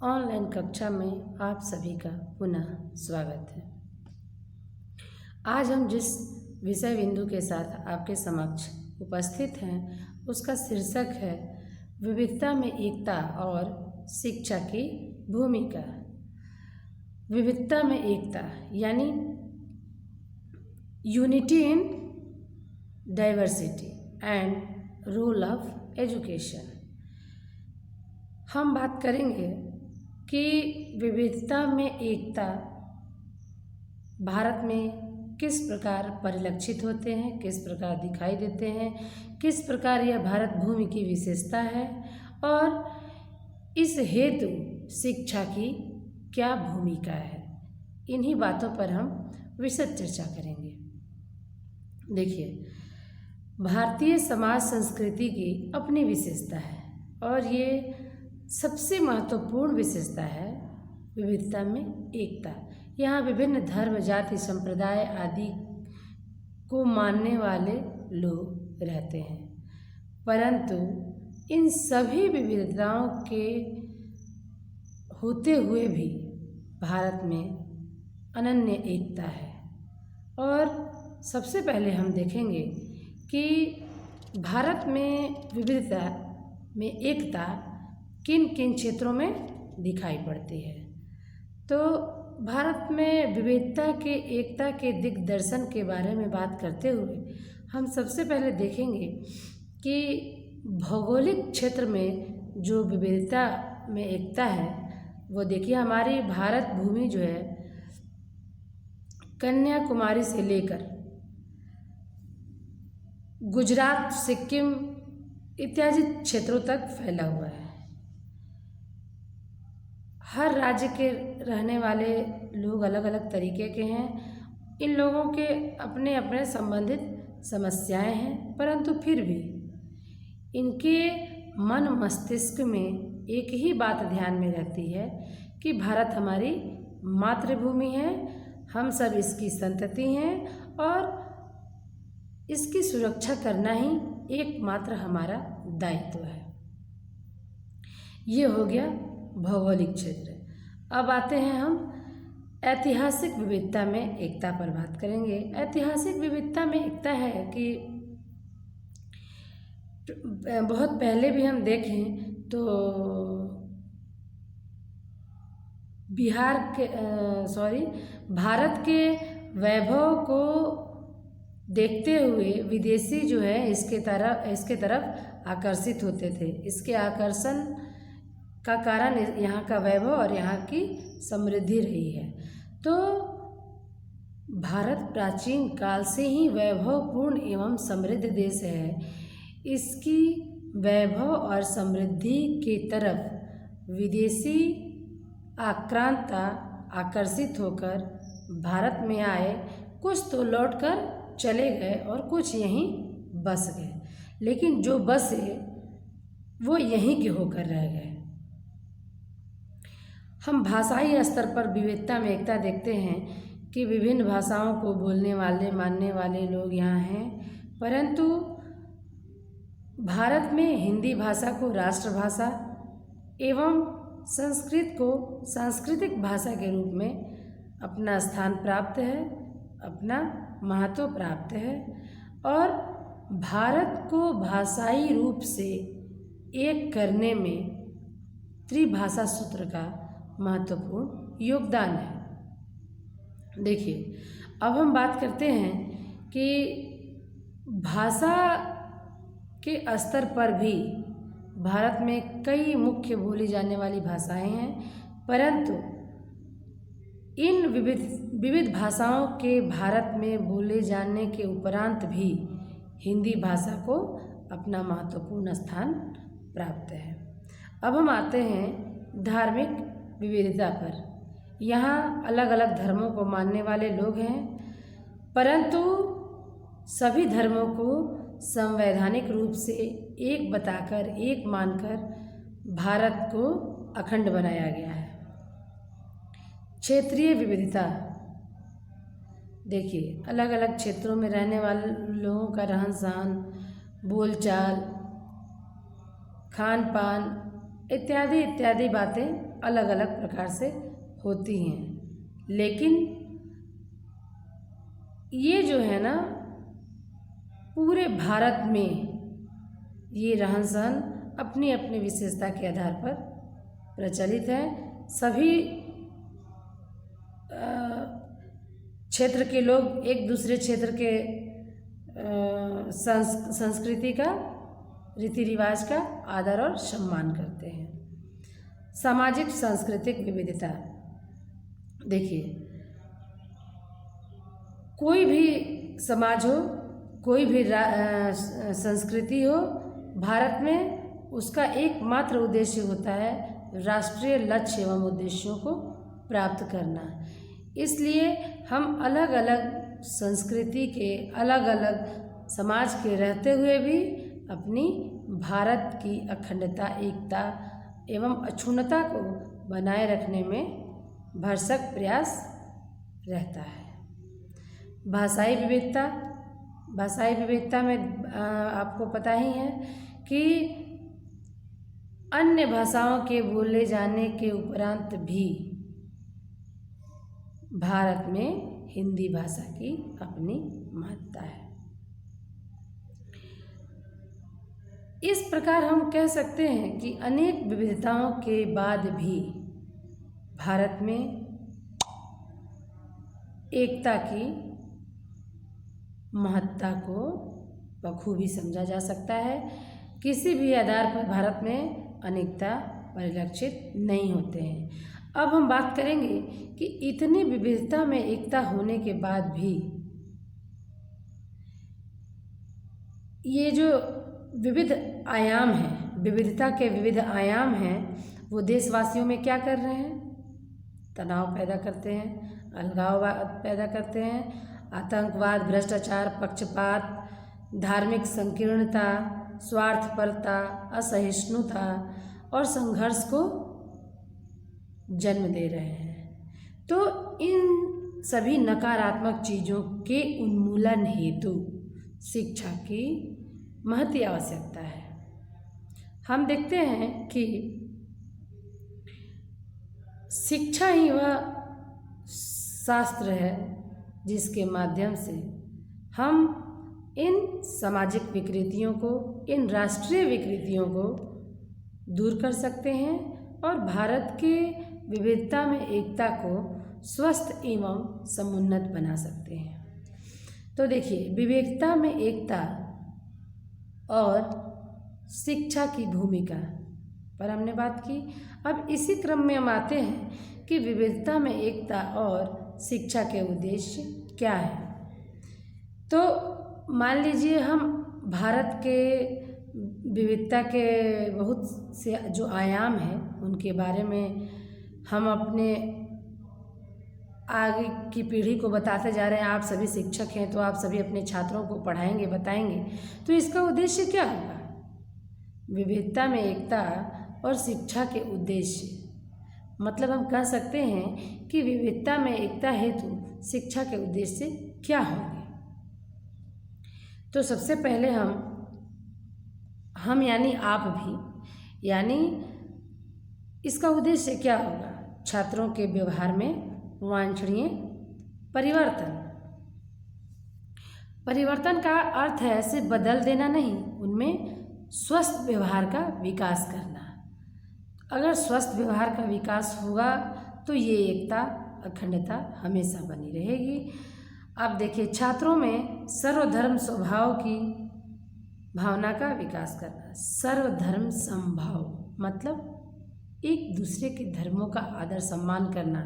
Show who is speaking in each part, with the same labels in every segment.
Speaker 1: Online कक्षा में आप सभी का पुनः स्वागत है। आज हम जिस विषय बिंदु के साथ आपके समक्ष उपस्थित हैं उसका शीर्षक है विविधता में एकता और शिक्षा की भूमिका। विविधता में एकता यानी unity in diversity and role of education. हम बात करेंगे कि विविधता में एकता भारत में किस प्रकार परिलक्षित होते हैं, किस प्रकार दिखाई देते हैं, किस प्रकार यह भारत भूमि की विशेषता है और इस हेतु शिक्षा की क्या भूमिका है। इन्हीं बातों पर हम विशद चर्चा करेंगे। देखिए, भारतीय समाज संस्कृति की अपनी विशेषता है और ये सबसे महत्वपूर्ण विशेषता है विविधता में एकता। यहाँ विभिन्न धर्म, जाति, संप्रदाय आदि को मानने वाले लोग रहते हैं, परंतु इन सभी विविधताओं के होते हुए भी भारत में अनन्य एकता है। और सबसे पहले हम देखेंगे कि भारत में विविधता में एकता किन किन क्षेत्रों में दिखाई पड़ती है। तो भारत में विविधता के एकता के दिग्दर्शन के बारे में बात करते हुए हम सबसे पहले देखेंगे कि भौगोलिक क्षेत्र में जो विविधता में एकता है वो देखिए, हमारी भारत भूमि जो है कन्याकुमारी से लेकर गुजरात, सिक्किम इत्यादि क्षेत्रों तक फैला हुआ है। हर राज्य के रहने वाले लोग अलग अलग तरीके के हैं। इन लोगों के अपने अपने संबंधित समस्याएं हैं, परंतु फिर भी इनके मन मस्तिष्क में एक ही बात ध्यान में रहती है कि भारत हमारी मातृभूमि है, हम सब इसकी संतति हैं और इसकी सुरक्षा करना ही एकमात्र हमारा दायित्व है। ये हो गया भौगोलिक क्षेत्र। अब आते हैं हम ऐतिहासिक विविधता में एकता पर बात करेंगे। ऐतिहासिक विविधता में एकता है कि बहुत पहले भी हम देखें तो भारत के वैभव को देखते हुए विदेशी जो है इसके तरफ आकर्षित होते थे। इसके आकर्षण का कारण यहाँ का वैभव और यहाँ की समृद्धि रही है। तो भारत प्राचीन काल से ही वैभवपूर्ण एवं समृद्ध देश है। इसकी वैभव और समृद्धि के तरफ विदेशी आक्रांता आकर्षित होकर भारत में आए। कुछ तो लौटकर चले गए और कुछ यहीं बस गए, लेकिन जो बसे वो यहीं के होकर रह गए। हम भाषाई स्तर पर विविधता में एकता देखते हैं कि विभिन्न भाषाओं को बोलने वाले मानने वाले लोग यहाँ हैं, परंतु भारत में हिंदी भाषा को राष्ट्रभाषा एवं संस्कृत को सांस्कृतिक भाषा के रूप में अपना स्थान प्राप्त है, अपना महत्व प्राप्त है और भारत को भाषाई रूप से एक करने में त्रिभाषा सूत्र का महत्वपूर्ण योगदान है। देखिए, अब हम बात करते हैं कि भाषा के स्तर पर भी भारत में कई मुख्य बोली जाने वाली भाषाएं हैं, परंतु इन विविध भाषाओं के भारत में बोले जाने के उपरांत भी हिंदी भाषा को अपना महत्वपूर्ण स्थान प्राप्त है। अब हम आते हैं धार्मिक विविधता पर। यहाँ अलग अलग धर्मों को मानने वाले लोग हैं, परंतु सभी धर्मों को संवैधानिक रूप से एक बताकर, एक मानकर भारत को अखंड बनाया गया है। क्षेत्रीय विविधता देखिए, अलग अलग क्षेत्रों में रहने वाले लोगों का रहन सहन, बोलचाल, खान पान इत्यादि इत्यादि बातें अलग अलग प्रकार से होती हैं। लेकिन ये जो है ना, पूरे भारत में ये रहन सहन अपनी अपनी विशेषता के आधार पर प्रचलित है। सभी क्षेत्र के लोग एक दूसरे क्षेत्र के संस्कृति का, रीति रिवाज का आदर और सम्मान करते हैं। सामाजिक सांस्कृतिक विविधता, देखिए, कोई भी समाज हो, कोई भी संस्कृति हो, भारत में उसका एकमात्र उद्देश्य होता है राष्ट्रीय लक्ष्य एवं उद्देश्यों को प्राप्त करना। इसलिए हम अलग अलग संस्कृति के, अलग अलग समाज के रहते हुए भी अपनी भारत की अखंडता, एकता एवं अक्षुण्णता को बनाए रखने में भरसक प्रयास रहता है। भाषाई विविधता, भाषाई विविधता में आपको पता ही है कि अन्य भाषाओं के बोले जाने के उपरांत भी भारत में हिंदी भाषा की अपनी महत्ता है। इस प्रकार हम कह सकते हैं कि अनेक विविधताओं के बाद भी भारत में एकता की महत्ता को बखूबी समझा जा सकता है। किसी भी आधार पर भारत में अनेकता परिलक्षित नहीं होते हैं। अब हम बात करेंगे कि इतनी विविधता में एकता होने के बाद भी ये जो विविध आयाम हैं, विविधता के विविध आयाम हैं, वो देशवासियों में क्या कर रहे हैं? तनाव पैदा करते हैं, अलगाव पैदा करते हैं, आतंकवाद, भ्रष्टाचार, पक्षपात, धार्मिक संकीर्णता, स्वार्थपरता, असहिष्णुता और संघर्ष को जन्म दे रहे हैं। तो इन सभी नकारात्मक चीज़ों के उन्मूलन हेतु शिक्षा की महती आवश्यकता है। हम देखते हैं कि शिक्षा ही वह शास्त्र है जिसके माध्यम से हम इन सामाजिक विकृतियों को, इन राष्ट्रीय विकृतियों को दूर कर सकते हैं और भारत के विविधता में एकता को स्वस्थ एवं समुन्नत बना सकते हैं। तो देखिए, विविधता में एकता और शिक्षा की भूमिका पर हमने बात की। अब इसी क्रम में हम आते हैं कि विविधता में एकता और शिक्षा के उद्देश्य क्या है। तो मान लीजिए हम भारत के विविधता के बहुत से जो आयाम हैं उनके बारे में हम अपने आगे की पीढ़ी को बताते जा रहे हैं। आप सभी शिक्षक हैं तो आप सभी अपने छात्रों को पढ़ाएंगे, बताएंगे, तो इसका उद्देश्य क्या होगा? विविधता में एकता और शिक्षा के उद्देश्य, मतलब हम कह सकते हैं कि विविधता में एकता हेतु शिक्षा के उद्देश्य क्या होंगे। तो सबसे पहले हम यानी आप भी, यानी इसका उद्देश्य क्या होगा? छात्रों के व्यवहार में वांछनीय परिवर्तन। परिवर्तन का अर्थ है सिर्फ बदल देना नहीं, उनमें स्वस्थ व्यवहार का विकास करना। अगर स्वस्थ व्यवहार का विकास होगा तो ये एकता, अखंडता हमेशा बनी रहेगी। अब देखिए, छात्रों में सर्वधर्म स्वभाव की भावना का विकास करना। सर्वधर्म समभाव मतलब एक दूसरे के धर्मों का आदर सम्मान करना,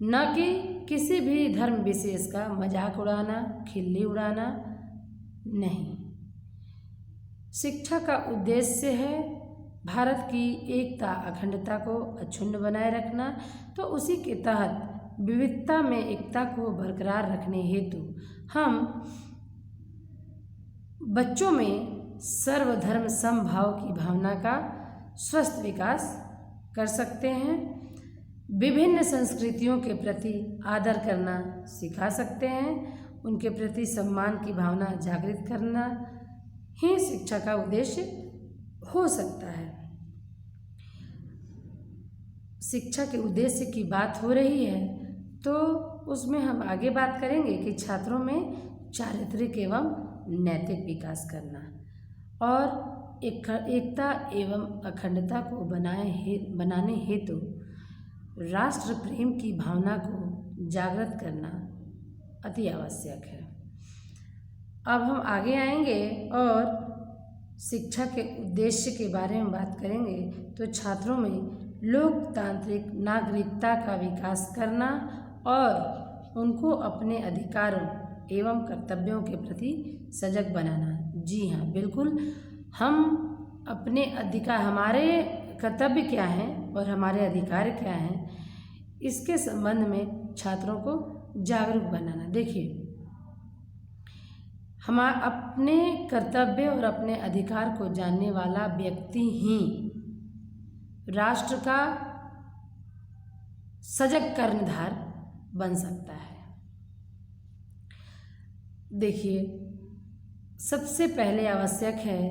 Speaker 1: न कि किसी भी धर्म विशेष का मजाक उड़ाना, खिल्ली उड़ाना नहीं। शिक्षा का उद्देश्य है भारत की एकता, अखंडता को अक्षुण्ण बनाए रखना। तो उसी के तहत विविधता में एकता को बरकरार रखने हेतु हम बच्चों में सर्वधर्म समभाव की भावना का स्वस्थ विकास कर सकते हैं। विभिन्न संस्कृतियों के प्रति आदर करना सिखा सकते हैं। उनके प्रति सम्मान की भावना जागृत करना ही शिक्षा का उद्देश्य हो सकता है। शिक्षा के उद्देश्य की बात हो रही है तो उसमें हम आगे बात करेंगे कि छात्रों में चारित्रिक एवं नैतिक विकास करना और एकता एवं अखंडता को बनाने हेतु राष्ट्र प्रेम की भावना को जागृत करना अति आवश्यक है। अब हम आगे आएंगे और शिक्षा के उद्देश्य के बारे में बात करेंगे तो छात्रों में लोकतांत्रिक नागरिकता का विकास करना और उनको अपने अधिकारों एवं कर्तव्यों के प्रति सजग बनाना। जी हाँ, बिल्कुल, हम अपने अधिकार, हमारे कर्तव्य क्या हैं और हमारे अधिकार क्या हैं, इसके संबंध में छात्रों को जागरूक बनाना। देखिए, हम अपने कर्तव्य और अपने अधिकार को जानने वाला व्यक्ति ही राष्ट्र का सजग कर्णधार बन सकता है। देखिए, सबसे पहले आवश्यक है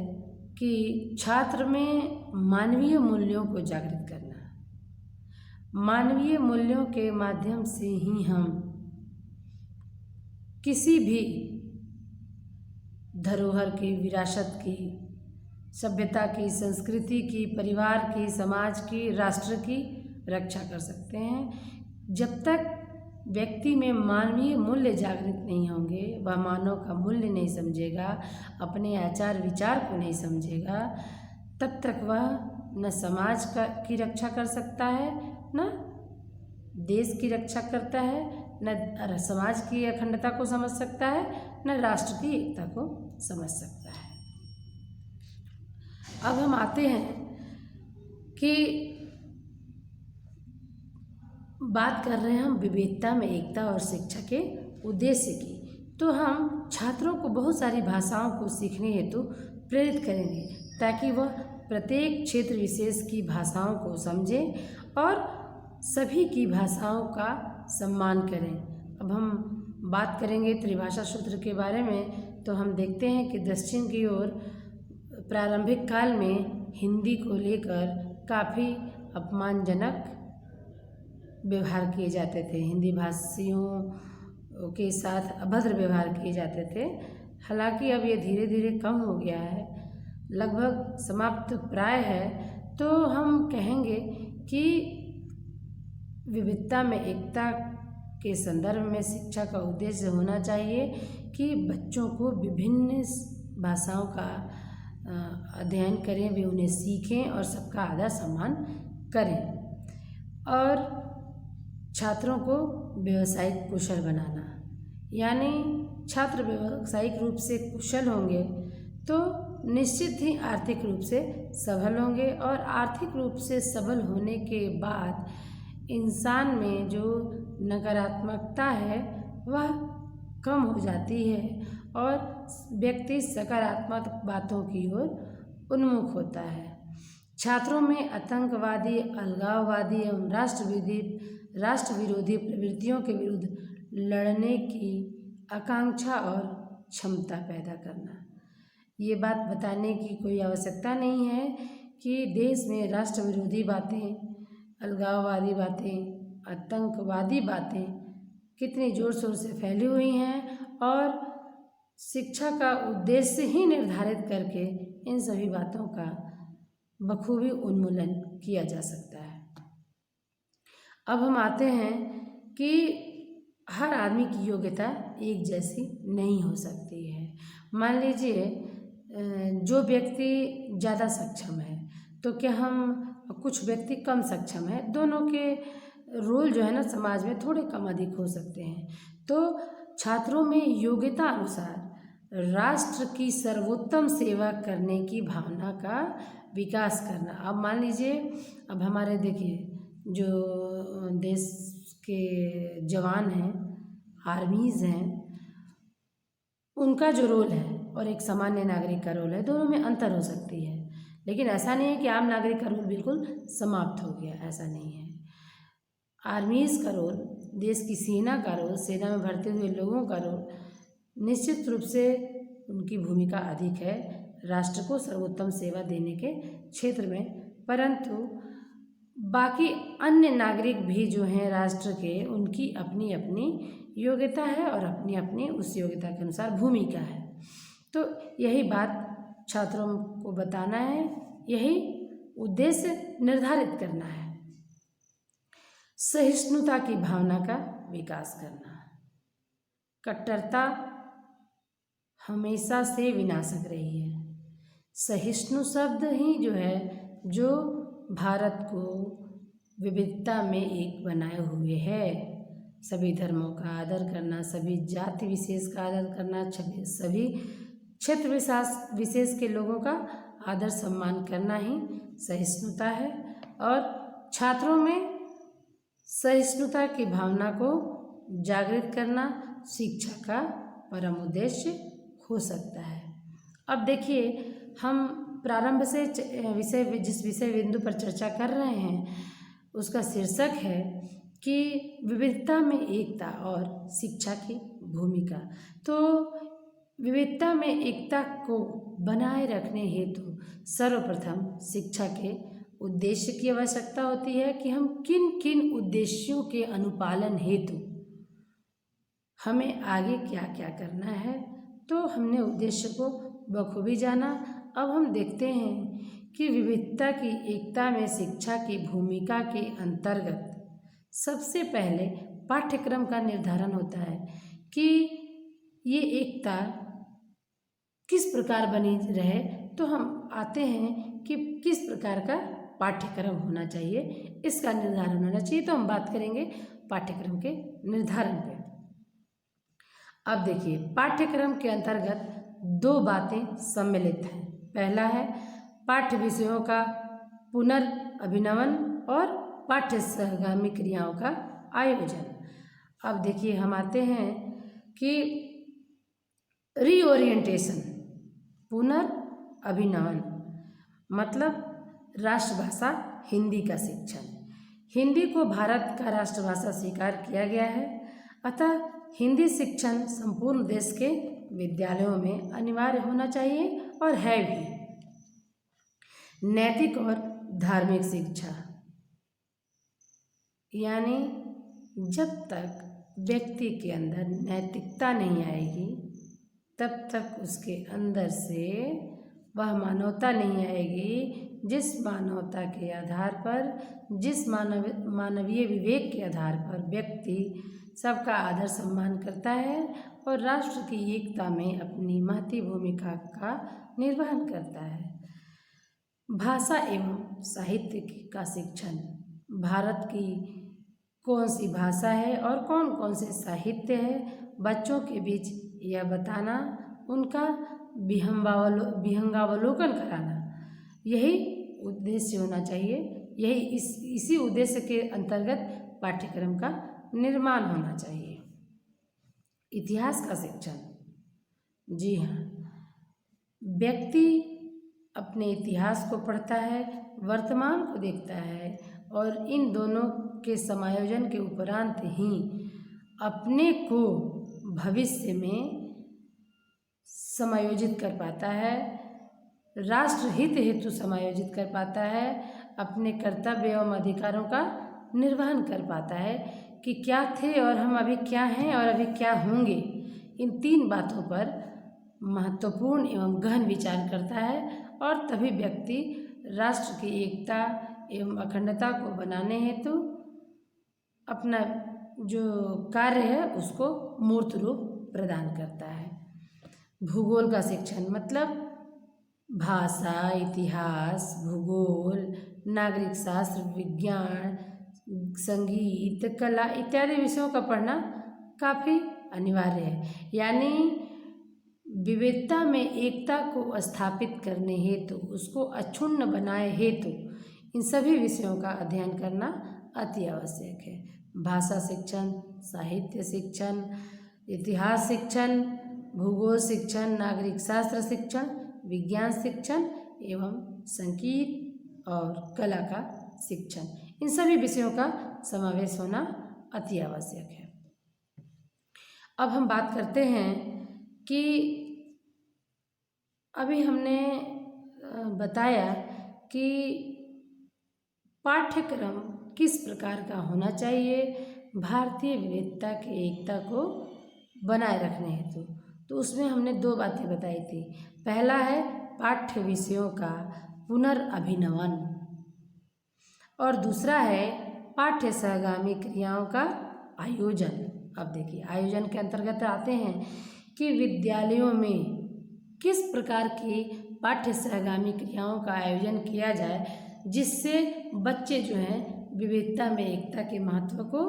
Speaker 1: कि छात्र में मानवीय मूल्यों को जागृत करना। मानवीय मूल्यों के माध्यम से ही हम किसी भी धरोहर की, विरासत की, सभ्यता की, संस्कृति की, परिवार की, समाज की, राष्ट्र की रक्षा कर सकते हैं। जब तक व्यक्ति में मानवीय मूल्य जागृत नहीं होंगे, वह मानव का मूल्य नहीं समझेगा, अपने आचार विचार को नहीं समझेगा, तब तक वह न समाज की रक्षा कर सकता है, न देश की रक्षा करता है, न समाज की अखंडता को समझ सकता है, न राष्ट्र की एकता को समझ सकता है। अब हम आते हैं कि बात कर रहे हैं हम विविधता में एकता और शिक्षा के उद्देश्य की, तो हम छात्रों को बहुत सारी भाषाओं को सीखने हेतु प्रेरित करेंगे ताकि वह प्रत्येक क्षेत्र विशेष की भाषाओं को समझें और सभी की भाषाओं का सम्मान करें। अब हम बात करेंगे त्रिभाषा सूत्र के बारे में, तो हम देखते हैं कि दक्षिण की ओर प्रारंभिक काल में हिंदी को लेकर काफ़ी अपमानजनक व्यवहार किए जाते थे, हिंदी भाषियों के साथ अभद्र व्यवहार किए जाते थे। हालांकि अब ये धीरे धीरे कम हो गया है, लगभग समाप्त प्राय है। तो हम कहेंगे कि विविधता में एकता के संदर्भ में शिक्षा का उद्देश्य होना चाहिए कि बच्चों को विभिन्न भाषाओं का अध्ययन करें, वे उन्हें सीखें और सबका आदर सम्मान करें। और छात्रों को व्यावसायिक कुशल बनाना, यानी छात्र व्यावसायिक रूप से कुशल होंगे तो निश्चित ही आर्थिक रूप से सबल होंगे, और आर्थिक रूप से सबल होने के बाद इंसान में जो नकारात्मकता है वह कम हो जाती है और व्यक्ति सकारात्मक बातों की ओर उन्मुख होता है। छात्रों में आतंकवादी, अलगाववादी एवं राष्ट्र विरोधी प्रवृत्तियों के विरुद्ध लड़ने की आकांक्षा और क्षमता पैदा करना। ये बात बताने की कोई आवश्यकता नहीं है कि देश में राष्ट्र विरोधी बातें, अलगाववादी बातें, आतंकवादी बातें कितनी ज़ोर शोर से फैली हुई हैं, और शिक्षा का उद्देश्य ही निर्धारित करके इन सभी बातों का बखूबी उन्मूलन किया जा सकता है। अब हम आते हैं कि हर आदमी की योग्यता एक जैसी नहीं हो सकती है। मान लीजिए जो व्यक्ति ज़्यादा सक्षम है तो क्या हम, कुछ व्यक्ति कम सक्षम है, दोनों के रोल जो है ना समाज में थोड़े कम अधिक हो सकते हैं। तो छात्रों में योग्यता अनुसार राष्ट्र की सर्वोत्तम सेवा करने की भावना का विकास करना। अब मान लीजिए, अब हमारे देखिए जो देश के जवान हैं, आर्मीज़ हैं, उनका जो रोल है और एक सामान्य नागरिक का रोल है, दोनों में अंतर हो सकती है। लेकिन ऐसा नहीं है कि आम नागरिक का रोल बिल्कुल समाप्त हो गया, ऐसा नहीं है। आर्मीज़ का रोल, देश की सेना का रोल, सेना में भर्ती हुए लोगों का रोल निश्चित रूप से उनकी भूमिका अधिक है राष्ट्र को सर्वोत्तम सेवा देने के क्षेत्र में। परंतु बाकी अन्य नागरिक भी जो हैं राष्ट्र के, उनकी अपनी अपनी योग्यता है और अपनी अपनी उस योग्यता के अनुसार भूमिका है। तो यही बात छात्रों को बताना है, यही उद्देश्य निर्धारित करना है। सहिष्णुता की भावना का विकास करना। कट्टरता हमेशा से विनाशक रही है। सहिष्णु शब्द ही जो है, जो भारत को विविधता में एक बनाए हुए है। सभी धर्मों का आदर करना, सभी जाति विशेष का आदर करना, सभी क्षेत्र विशेष के लोगों का आदर सम्मान करना ही सहिष्णुता है। और छात्रों में सहिष्णुता की भावना को जागृत करना शिक्षा का परम उद्देश्य हो सकता है। अब देखिए, हम प्रारंभ से जिस विषय बिंदु पर चर्चा कर रहे हैं उसका शीर्षक है कि विविधता में एकता और शिक्षा की भूमिका। तो विविधता में एकता को बनाए रखने हेतु सर्वप्रथम शिक्षा के उद्देश्य की आवश्यकता होती है कि हम किन किन उद्देश्यों के अनुपालन हेतु हमें आगे क्या क्या करना है। तो हमने उद्देश्य को बखूबी जाना। अब हम देखते हैं कि विविधता की एकता में शिक्षा की भूमिका के अंतर्गत सबसे पहले पाठ्यक्रम का निर्धारण होता है कि ये एकता किस प्रकार बनी रहे। तो हम आते हैं कि किस प्रकार का पाठ्यक्रम होना चाहिए, इसका निर्धारण होना चाहिए। तो हम बात करेंगे पाठ्यक्रम के निर्धारण पे। अब देखिए, पाठ्यक्रम के अंतर्गत दो बातें सम्मिलित हैं। पहला है पाठ्य विषयों का पुनर्अभिनवन और पाठ्य सहगामी क्रियाओं का आयोजन। अब देखिए, हम आते हैं कि रीओरिएंटेशन, पुनर्अभिनवन मतलब राष्ट्रभाषा हिंदी का शिक्षण। हिंदी को भारत का राष्ट्रभाषा स्वीकार किया गया है, अतः हिंदी शिक्षण संपूर्ण देश के विद्यालयों में अनिवार्य होना चाहिए और है भी। नैतिक और धार्मिक शिक्षा, यानी जब तक व्यक्ति के अंदर नैतिकता नहीं आएगी तब तक उसके अंदर से वह मानवता नहीं आएगी, जिस मानवता के आधार पर, जिस मानवीय विवेक के आधार पर व्यक्ति सबका आदर सम्मान करता है और राष्ट्र की एकता में अपनी महती भूमिका का निर्वहन करता है। भाषा एवं साहित्य का शिक्षण, भारत की कौन सी भाषा है और कौन कौन से साहित्य है, बच्चों के बीच यह बताना, उनका विहंगावलोकन कराना, यही उद्देश्य होना चाहिए। यही इसी उद्देश्य के अंतर्गत पाठ्यक्रम का निर्माण होना चाहिए। इतिहास का शिक्षण, जी हाँ, व्यक्ति अपने इतिहास को पढ़ता है, वर्तमान को देखता है और इन दोनों के समायोजन के उपरांत ही अपने को भविष्य में समायोजित कर पाता है, राष्ट्र हित हेतु समायोजित कर पाता है, अपने कर्तव्य एवं अधिकारों का निर्वहन कर पाता है कि क्या थे और हम अभी क्या हैं और अभी क्या होंगे। इन तीन बातों पर महत्वपूर्ण एवं गहन विचार करता है और तभी व्यक्ति राष्ट्र की एकता एवं अखंडता को बनाने हेतु अपना जो कार्य है उसको मूर्त रूप प्रदान करता है। भूगोल का शिक्षण मतलब भाषा, इतिहास, भूगोल, नागरिक शास्त्र, विज्ञान, संगीत, कला इत्यादि विषयों का पढ़ना काफ़ी अनिवार्य है। यानी विविधता में एकता को स्थापित करने हेतु, उसको अक्षुण्ण बनाए हेतु इन सभी विषयों का अध्ययन करना अति आवश्यक है। भाषा शिक्षण, साहित्य शिक्षण, इतिहास शिक्षण, भूगोल शिक्षण, नागरिक शास्त्र शिक्षण, विज्ञान शिक्षण एवं संगीत और कला का शिक्षण, इन सभी विषयों का समावेश होना अति आवश्यक है। अब हम बात करते हैं कि अभी हमने बताया कि पाठ्यक्रम किस प्रकार का होना चाहिए भारतीय विविधता की एकता को बनाए रखने हेतु। तो उसमें हमने 2 बातें बताई थी। पहला है पाठ्य विषयों का पुनर्अभिनवन और दूसरा है पाठ्य सहगामी क्रियाओं का आयोजन। अब देखिए, आयोजन के अंतर्गत आते हैं कि विद्यालयों में किस प्रकार की पाठ्य सहगामी क्रियाओं का आयोजन किया जाए जिससे बच्चे जो हैं विविधता में एकता के महत्व को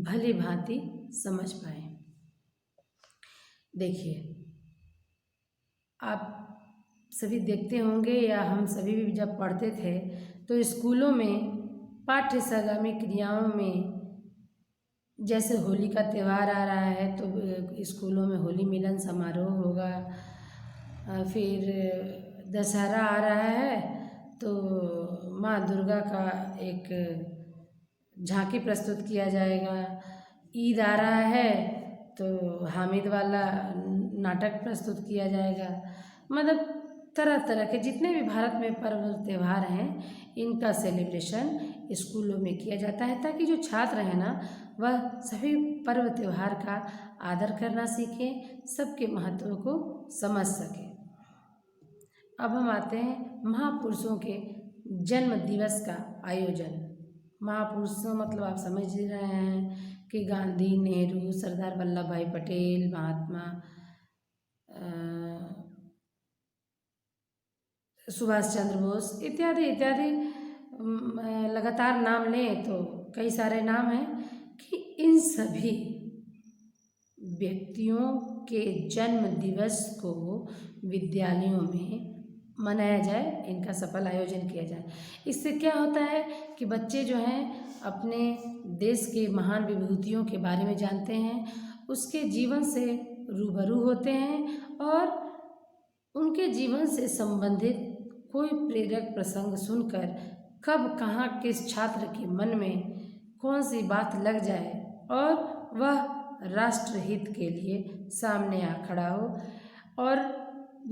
Speaker 1: भली भांति समझ पाए। देखिए, आप सभी देखते होंगे या हम सभी भी जब पढ़ते थे तो स्कूलों में पाठ्य सहगामी क्रियाओं में जैसे होली का त्यौहार आ रहा है तो स्कूलों में होली मिलन समारोह होगा, फिर दशहरा आ रहा है तो माँ दुर्गा का एक झांकी प्रस्तुत किया जाएगा, ईद आ रहा है तो हामिद वाला नाटक प्रस्तुत किया जाएगा। मतलब तरह तरह के जितने भी भारत में पर्व त्यौहार हैं इनका सेलिब्रेशन स्कूलों में किया जाता है ताकि जो छात्र हैं ना वह सभी पर्व त्यौहार का आदर करना सीखें, सबके महत्व को समझ सकें। अब हम आते हैं महापुरुषों के जन्म दिवस का आयोजन। महापुरुषों मतलब आप समझ ही रहे हैं कि गांधी, नेहरू, सरदार वल्लभ भाई पटेल, महात्मा सुभाष चंद्र बोस इत्यादि इत्यादि लगातार नाम लें तो कई सारे नाम हैं कि इन सभी व्यक्तियों के जन्म दिवस को विद्यालयों में मनाया जाए, इनका सफल आयोजन किया जाए। इससे क्या होता है कि बच्चे जो हैं अपने देश के महान विभूतियों के बारे में जानते हैं, उसके जीवन से रूबरू होते हैं और उनके जीवन से संबंधित कोई प्रेरक प्रसंग सुनकर कब कहाँ किस छात्र के मन में कौन सी बात लग जाए और वह राष्ट्रहित के लिए सामने आ खड़ा हो, और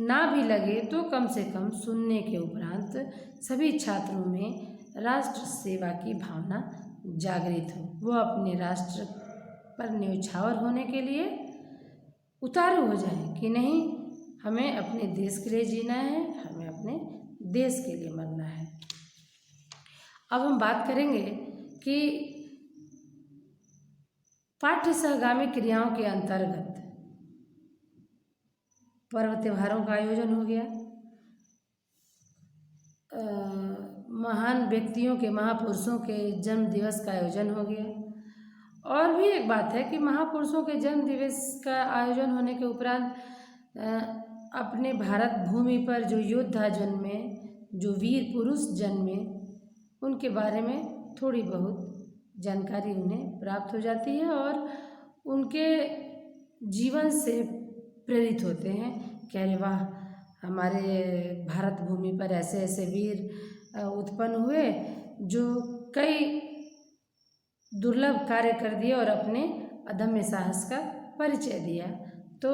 Speaker 1: ना भी लगे तो कम से कम सुनने के उपरांत सभी छात्रों में राष्ट्र सेवा की भावना जागृत हो, वो अपने राष्ट्र पर न्यौछावर होने के लिए उतारू हो जाए कि नहीं, हमें अपने देश के लिए जीना है, हमें अपने देश के लिए मरना है। अब हम बात करेंगे कि पाठ्य सहगामी क्रियाओं के अंतर्गत पर्व त्योहारों का आयोजन हो गया, महान व्यक्तियों के, महापुरुषों के जन्म दिवस का आयोजन हो गया। और भी एक बात है कि महापुरुषों के जन्म दिवस का आयोजन होने के उपरांत अपने भारत भूमि पर जो योद्धा जन्मे, जो वीर पुरुष जन्मे, उनके बारे में थोड़ी बहुत जानकारी उन्हें प्राप्त हो जाती है और उनके जीवन से प्रेरित होते हैं कि अरे वाह, हमारे भारत भूमि पर ऐसे ऐसे वीर उत्पन्न हुए जो कई दुर्लभ कार्य कर दिए और अपने अदम्य साहस का परिचय दिया। तो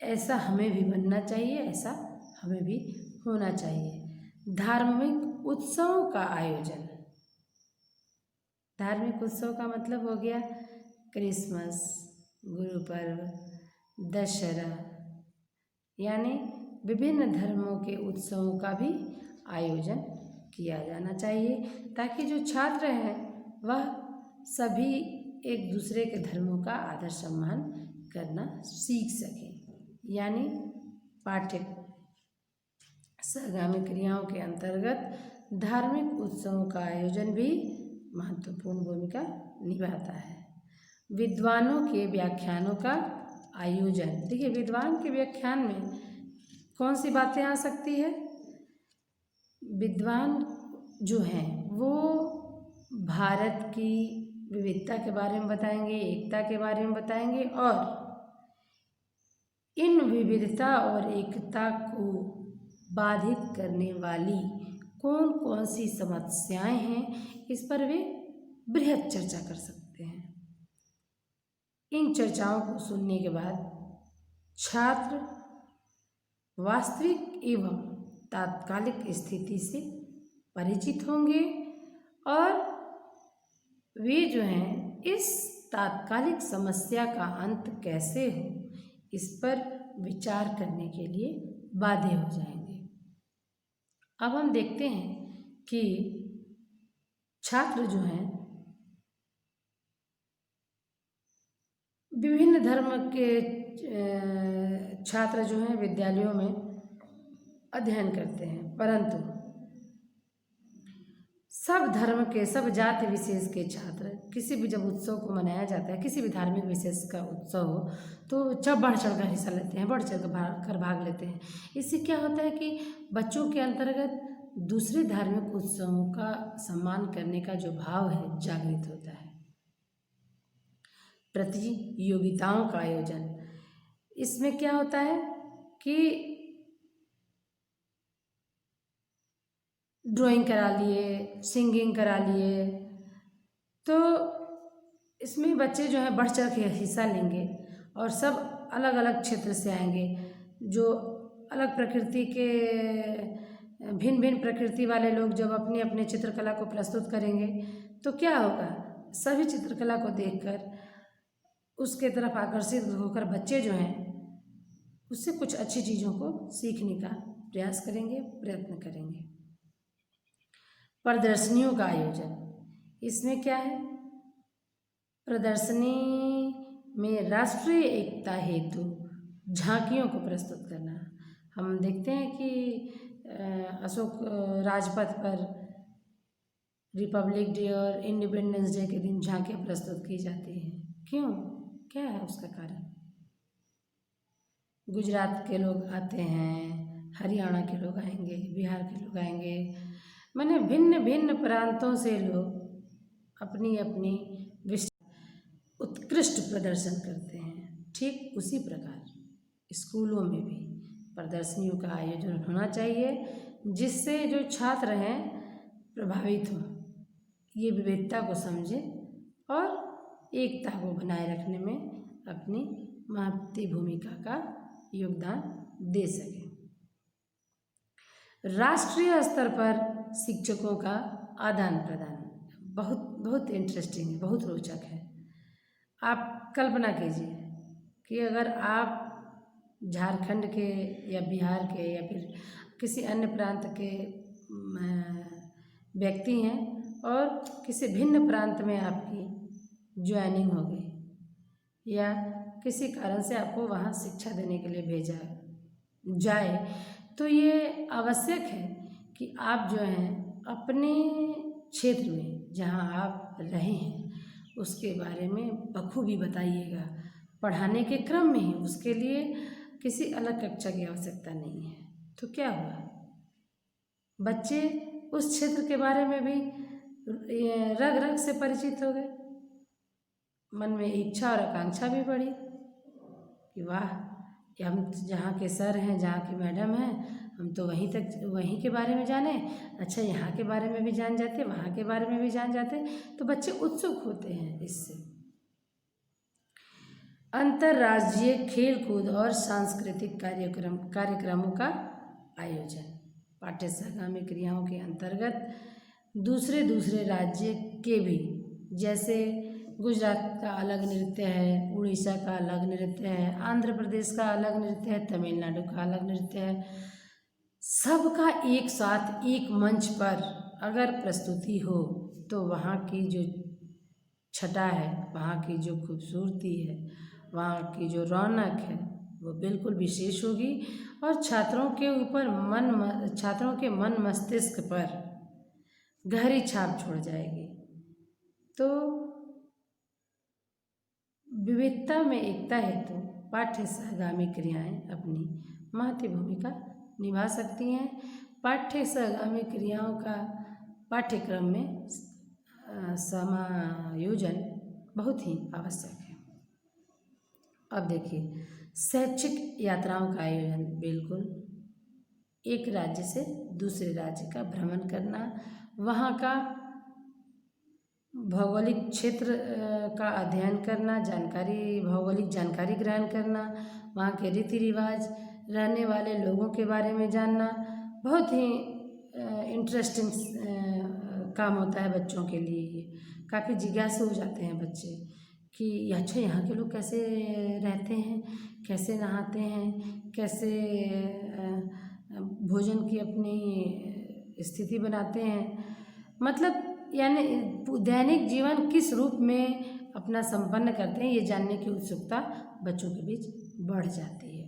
Speaker 1: ऐसा हमें भी बनना चाहिए, ऐसा हमें भी होना चाहिए। धार्मिक उत्सवों का आयोजन। धार्मिक उत्सव का मतलब हो गया क्रिसमस, गुरु पर्व, दशहरा, यानी विभिन्न धर्मों के उत्सवों का भी आयोजन किया जाना चाहिए ताकि जो छात्र हैं वह सभी एक दूसरे के धर्मों का आदर सम्मान करना सीख सकें। यानी पाठ्य सहगामी क्रियाओं के अंतर्गत धार्मिक उत्सवों का आयोजन भी महत्वपूर्ण भूमिका निभाता है। विद्वानों के व्याख्यानों का आयोजन। देखिए, विद्वान के व्याख्यान में कौन सी बातें आ सकती है? विद्वान जो हैं वो भारत की विविधता के बारे में बताएंगे, एकता के बारे में बताएंगे और इन विविधता और एकता को बाधित करने वाली कौन कौन सी समस्याएं हैं, इस पर वे बृहद चर्चा कर सकते हैं। इन चर्चाओं को सुनने के बाद छात्र वास्तविक एवं तात्कालिक स्थिति से परिचित होंगे और वे जो हैं इस तात्कालिक समस्या का अंत कैसे हो इस पर विचार करने के लिए बाध्य हो जाएंगे। अब हम देखते हैं कि छात्र जो हैं विभिन्न धर्म के छात्र जो हैं विद्यालयों में अध्ययन करते हैं, परंतु सब धर्म के, सब जाति विशेष के छात्र किसी भी जब उत्सव को मनाया जाता है, किसी भी धार्मिक विशेष का उत्सव हो, तो जब बढ़ चढ़ कर हिस्सा लेते हैं, बढ़ चढ़ कर भाग लेते हैं। इससे क्या होता है कि बच्चों के अंतर्गत दूसरे धार्मिक उत्सवों का सम्मान करने का जो भाव है जागृत होता है। प्रतियोगिताओं का आयोजन, इसमें क्या होता है कि ड्राइंग करा लिए, सिंगिंग करा लिए, तो इसमें बच्चे जो हैं बढ़ चढ़ के हिस्सा लेंगे और सब अलग अलग क्षेत्र से आएंगे। जो अलग प्रकृति के, भिन्न भिन्न प्रकृति वाले लोग जब अपनी अपनी चित्रकला को प्रस्तुत करेंगे तो क्या होगा, सभी चित्रकला को देखकर उसके तरफ आकर्षित होकर बच्चे जो हैं उससे कुछ अच्छी चीज़ों को सीखने का प्रयास करेंगे, प्रयत्न करेंगे। प्रदर्शनियों का आयोजन, इसमें क्या है, प्रदर्शनी में राष्ट्रीय एकता हेतु झांकियों को प्रस्तुत करना। हम देखते हैं कि अशोक राजपथ पर रिपब्लिक डे और इंडिपेंडेंस डे के दिन झांकियाँ प्रस्तुत की जाती हैं। क्यों, क्या है उसका कारण? गुजरात के लोग आते हैं, हरियाणा के लोग आएंगे, बिहार के लोग आएंगे, माने भिन्न भिन्न प्रांतों से लोग अपनी अपनी उत्कृष्ट प्रदर्शन करते हैं। ठीक उसी प्रकार स्कूलों में भी प्रदर्शनियों का आयोजन होना चाहिए, जिससे जो छात्र हैं प्रभावित हों, ये विविधता को समझें और एकता को बनाए रखने में अपनी महत्वपूर्ण भूमिका का योगदान दे सकें। राष्ट्रीय स्तर पर शिक्षकों का आदान प्रदान बहुत बहुत इंटरेस्टिंग है, बहुत रोचक है। आप कल्पना कीजिए कि अगर आप झारखंड के या बिहार के या फिर किसी अन्य प्रांत के व्यक्ति हैं और किसी भिन्न प्रांत में आपकी ज्वाइनिंग हो गई या किसी कारण से आपको वहाँ शिक्षा देने के लिए भेजा जाए, तो ये आवश्यक है कि आप जो हैं अपने क्षेत्र में जहाँ आप रहे हैं उसके बारे में बखूबी बताइएगा। पढ़ाने के क्रम में ही, उसके लिए किसी अलग कक्षा की आवश्यकता नहीं है। तो क्या हुआ, बच्चे उस क्षेत्र के बारे में भी रग रग से परिचित हो गए, मन में इच्छा और आकांक्षा भी बढ़ी कि वाह, हम जहाँ के सर हैं, जहाँ के मैडम हैं, हम तो वहीं के बारे में जाने, अच्छा यहाँ के बारे में भी जान जाते, वहाँ के बारे में भी जान जाते, तो बच्चे उत्सुक होते हैं इससे। अंतर्राज्यीय खेल कूद और सांस्कृतिक कार्यक्रमों का आयोजन, पाठ्य सहगामी क्रियाओं के अंतर्गत दूसरे राज्य के भी, जैसे गुजरात का अलग नृत्य है, उड़ीसा का अलग नृत्य है, आंध्र प्रदेश का अलग नृत्य है, तमिलनाडु का अलग नृत्य है, सबका एक साथ एक मंच पर अगर प्रस्तुति हो तो वहाँ की जो छटा है, वहाँ की जो खूबसूरती है, वहाँ की जो रौनक है वो बिल्कुल विशेष होगी और छात्रों के मन मस्तिष्क पर गहरी छाप छोड़ जाएगी। तो विविधता में एकता हेतु पाठ्य सहगामी क्रियाएं अपनी महत्वपूर्ण भूमिका निभा सकती हैं। पाठ्य सहगामी क्रियाओं का पाठ्यक्रम में समायोजन बहुत ही आवश्यक है। अब देखिए, शैक्षिक यात्राओं का आयोजन, बिल्कुल एक राज्य से दूसरे राज्य का भ्रमण करना, वहाँ का भौगोलिक क्षेत्र का अध्ययन करना, भौगोलिक जानकारी ग्रहण करना, वहाँ के रीति रिवाज, रहने वाले लोगों के बारे में जानना बहुत ही इंटरेस्टिंग काम होता है बच्चों के लिए। ये काफ़ी जिज्ञासु हो जाते हैं बच्चे कि अच्छा यहाँ के लोग कैसे रहते हैं, कैसे नहाते हैं, कैसे भोजन की अपनी स्थिति बनाते हैं, मतलब यानी दैनिक जीवन किस रूप में अपना संपन्न करते हैं, ये जानने की उत्सुकता बच्चों के बीच बढ़ जाती है।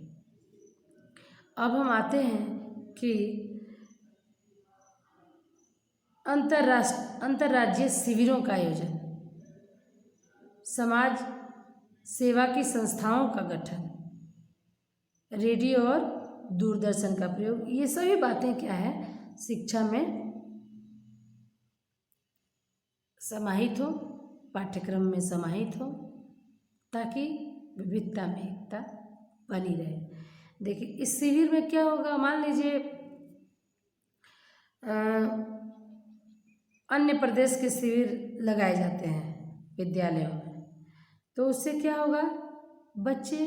Speaker 1: अब हम आते हैं कि अंतर्राज्यीय शिविरों का आयोजन, समाज सेवा की संस्थाओं का गठन, रेडियो और दूरदर्शन का प्रयोग, ये सभी बातें क्या है, शिक्षा में समाहित हो, पाठ्यक्रम में समाहित हो, ताकि विविधता में एकता बनी रहे। देखिए इस शिविर में क्या होगा, मान लीजिए अन्य प्रदेश के शिविर लगाए जाते हैं विद्यालयों में, तो उससे क्या होगा, बच्चे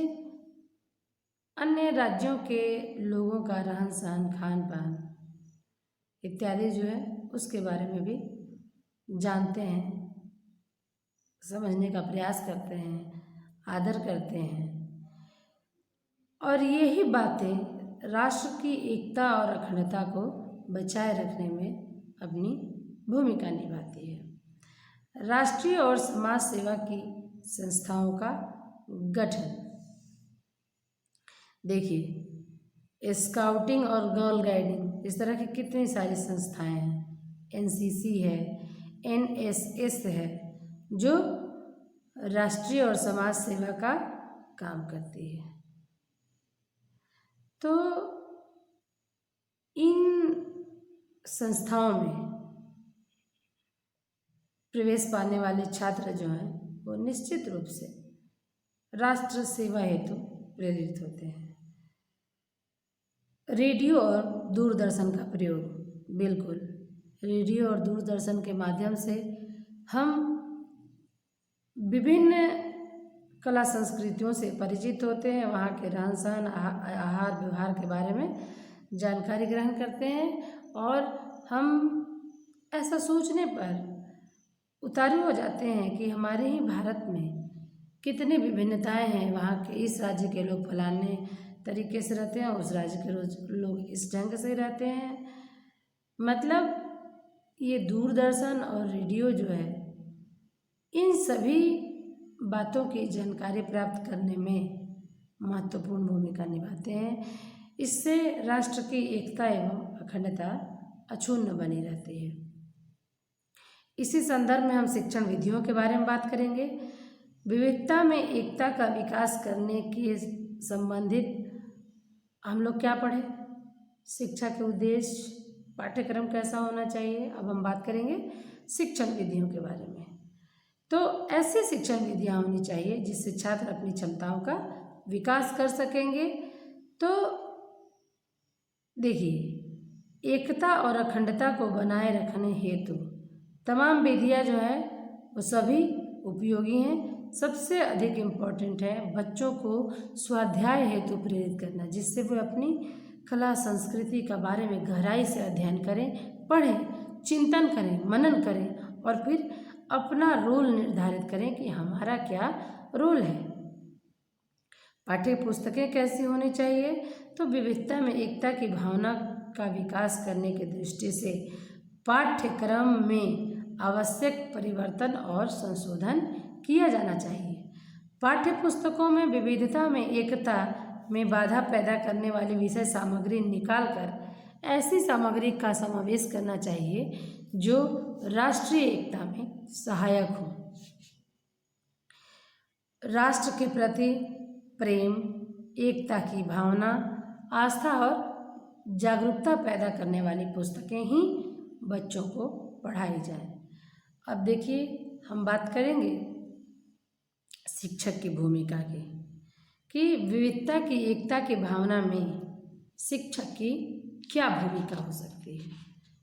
Speaker 1: अन्य राज्यों के लोगों का रहन सहन, खान पान इत्यादि जो है उसके बारे में भी जानते हैं, समझने का प्रयास करते हैं, आदर करते हैं, और यही बातें राष्ट्र की एकता और अखंडता को बचाए रखने में अपनी भूमिका निभाती है। राष्ट्रीय और समाज सेवा की संस्थाओं का गठन, देखिए स्काउटिंग और गर्ल गाइडिंग, इस तरह की कितनी सारी संस्थाएं हैं, एनसीसी है, एनएसएस है, जो राष्ट्रीय और समाज सेवा का काम करती है। तो इन संस्थाओं में प्रवेश पाने वाले छात्र जो हैं वो निश्चित रूप से राष्ट्र सेवा हेतु प्रेरित होते हैं। रेडियो और दूरदर्शन का प्रयोग, बिल्कुल रेडियो और दूरदर्शन के माध्यम से हम विभिन्न कला संस्कृतियों से परिचित होते हैं, वहाँ के रहन सहन, आहार व्यवहार के बारे में जानकारी ग्रहण करते हैं, और हम ऐसा सोचने पर उतारू हो जाते हैं कि हमारे ही भारत में कितनी विभिन्नताएं हैं। वहाँ के इस राज्य के लोग फलाने तरीके से रहते हैं, उस राज्य के लोग इस ढंग से रहते हैं। मतलब ये दूरदर्शन और रेडियो जो है, इन सभी बातों की जानकारी प्राप्त करने में महत्वपूर्ण भूमिका निभाते हैं। इससे राष्ट्र की एकता एवं अखंडता अक्षुण्ण बनी रहती है। इसी संदर्भ में हम शिक्षण विधियों के बारे में बात करेंगे। विविधता में एकता का विकास करने के संबंधित हम लोग क्या पढ़े, शिक्षा के उद्देश्य, पाठ्यक्रम कैसा होना चाहिए। अब हम बात करेंगे शिक्षण विधियों के बारे में। तो ऐसी शिक्षण विधियाँ होनी चाहिए जिससे छात्र अपनी क्षमताओं का विकास कर सकेंगे। तो देखिए एकता और अखंडता को बनाए रखने हेतु तमाम विधियाँ जो है वो सभी उपयोगी हैं। सबसे अधिक इम्पोर्टेंट है बच्चों को स्वाध्याय हेतु प्रेरित करना, जिससे वो अपनी कला संस्कृति का बारे में गहराई से अध्ययन करें, पढ़ें, चिंतन करें, मनन करें, और फिर अपना रोल निर्धारित करें कि हमारा क्या रोल है। पाठ्य पुस्तकें कैसी होनी चाहिए, तो विविधता में एकता की भावना का विकास करने की दृष्टि से पाठ्यक्रम में आवश्यक परिवर्तन और संशोधन किया जाना चाहिए। पाठ्य पुस्तकों में विविधता में एकता में बाधा पैदा करने वाली विषय सामग्री निकालकर ऐसी सामग्री का समावेश करना चाहिए जो राष्ट्रीय एकता में सहायक हो। राष्ट्र के प्रति प्रेम, एकता की भावना, आस्था और जागरूकता पैदा करने वाली पुस्तकें ही बच्चों को पढ़ाई जाए। अब देखिए हम बात करेंगे शिक्षक की भूमिका की, कि विविधता की एकता की भावना में शिक्षक की क्या भूमिका हो सकती है,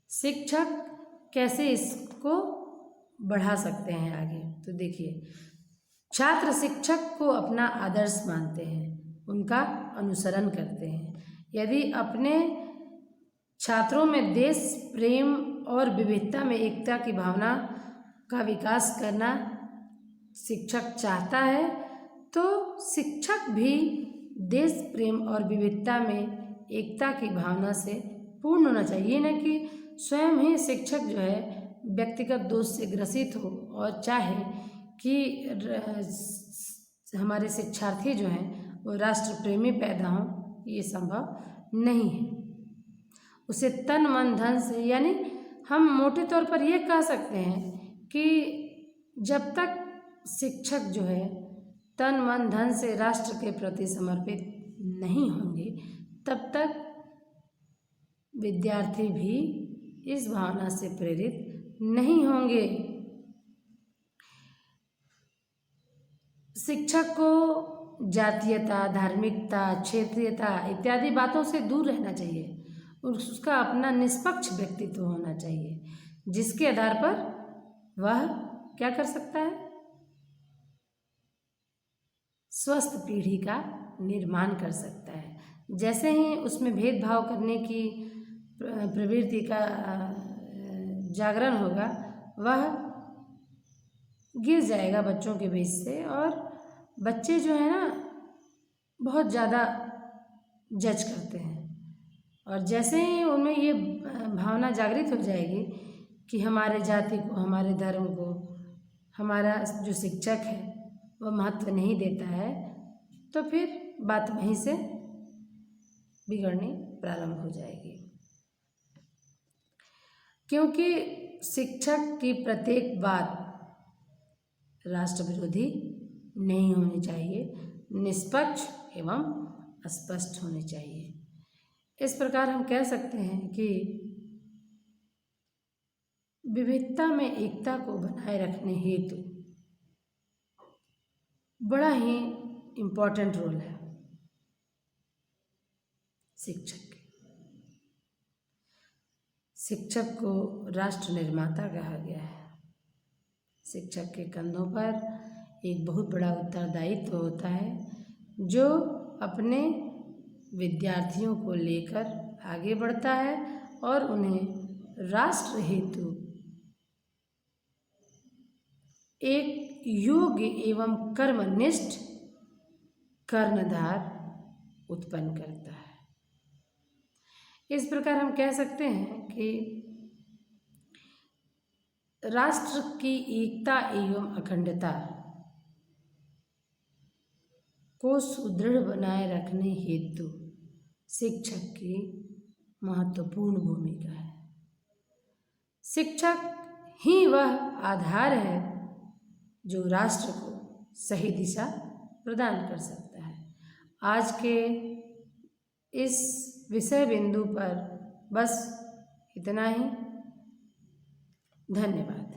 Speaker 1: शिक्षक कैसे इसको बढ़ा सकते हैं आगे। तो देखिए छात्र शिक्षक को अपना आदर्श मानते हैं, उनका अनुसरण करते हैं। यदि अपने छात्रों में देश प्रेम और विविधता में एकता की भावना का विकास करना शिक्षक चाहता है, तो शिक्षक भी देश प्रेम और विविधता में एकता की भावना से पूर्ण होना चाहिए। न कि स्वयं ही शिक्षक जो है व्यक्तिगत दोष से ग्रसित हो और चाहे कि हमारे शिक्षार्थी जो हैं वो राष्ट्र प्रेमी पैदा हों, ये संभव नहीं है। उसे तन मन धन से, यानी हम मोटे तौर पर ये कह सकते हैं कि जब तक शिक्षक जो है तन मन धन से राष्ट्र के प्रति समर्पित नहीं होंगे, तब तक विद्यार्थी भी इस भावना से प्रेरित नहीं होंगे। शिक्षक को जातीयता, धार्मिकता, क्षेत्रीयता इत्यादि बातों से दूर रहना चाहिए। उसका अपना निष्पक्ष व्यक्तित्व होना चाहिए, जिसके आधार पर वह क्या कर सकता है, स्वस्थ पीढ़ी का निर्माण कर सकता है। जैसे ही उसमें भेदभाव करने की प्रवृत्ति का जागरण होगा, वह गिर जाएगा बच्चों के बीच से, और बच्चे जो है ना बहुत ज़्यादा जज करते हैं। और जैसे ही उनमें ये भावना जागृत हो जाएगी कि हमारे जाति को, हमारे धर्म को, हमारा जो शिक्षक है वह महत्व नहीं देता है, तो फिर बात वहीं से बिगड़नी प्रारंभ हो जाएगी। क्योंकि शिक्षक की प्रत्येक बात राष्ट्र विरोधी नहीं होनी चाहिए, निष्पक्ष एवं स्पष्ट होनी चाहिए। इस प्रकार हम कह सकते हैं कि विविधता में एकता को बनाए रखने हेतु बड़ा ही इम्पोर्टेंट रोल है शिक्षक के। शिक्षक को राष्ट्र निर्माता कहा गया है। शिक्षक के कंधों पर एक बहुत बड़ा उत्तरदायित्व होता है, जो अपने विद्यार्थियों को लेकर आगे बढ़ता है और उन्हें राष्ट्र हेतु एक योग्य एवं कर्मनिष्ठ कर्णधार उत्पन्न करता है। इस प्रकार हम कह सकते हैं कि राष्ट्र की एकता एवं अखंडता को सुदृढ़ बनाए रखने हेतु शिक्षक की महत्वपूर्ण भूमिका है। शिक्षक ही वह आधार है जो राष्ट्र को सही दिशा प्रदान कर सकता है। आज के इस विषय बिंदु पर बस इतना ही। धन्यवाद।